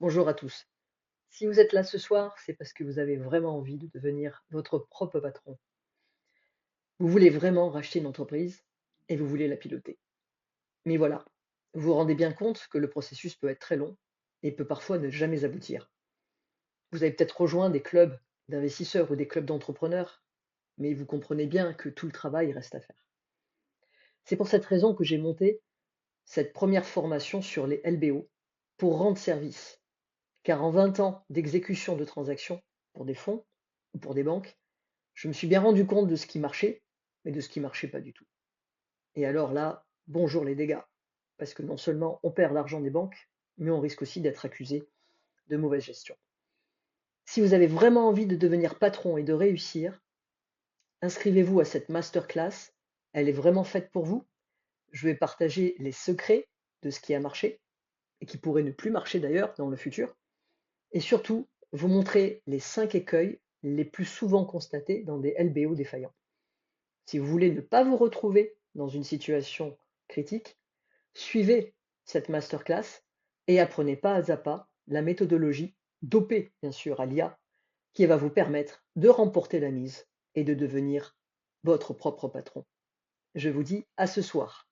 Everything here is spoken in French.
Bonjour à tous. Si vous êtes là ce soir, c'est parce que vous avez vraiment envie de devenir votre propre patron. Vous voulez vraiment racheter une entreprise et vous voulez la piloter. Mais voilà, vous vous rendez bien compte que le processus peut être très long et peut parfois ne jamais aboutir. Vous avez peut-être rejoint des clubs d'investisseurs ou des clubs d'entrepreneurs, mais vous comprenez bien que tout le travail reste à faire. C'est pour cette raison que j'ai monté cette première formation sur les LBO pour rendre service. Car en 20 ans d'exécution de transactions pour des fonds ou pour des banques, je me suis bien rendu compte de ce qui marchait, mais de ce qui marchait pas du tout. Et alors là, bonjour les dégâts. Parce que non seulement on perd l'argent des banques, mais on risque aussi d'être accusé de mauvaise gestion. Si vous avez vraiment envie de devenir patron et de réussir, inscrivez-vous à cette masterclass. Elle est vraiment faite pour vous. Je vais partager les secrets de ce qui a marché et qui pourrait ne plus marcher d'ailleurs dans le futur. Et surtout, vous montrer les 5 écueils les plus souvent constatés dans des LBO défaillants. Si vous voulez ne pas vous retrouver dans une situation critique, suivez cette masterclass et apprenez pas à pas la méthodologie, dopée bien sûr à l'IA, qui va vous permettre de remporter la mise et de devenir votre propre patron. Je vous dis à ce soir.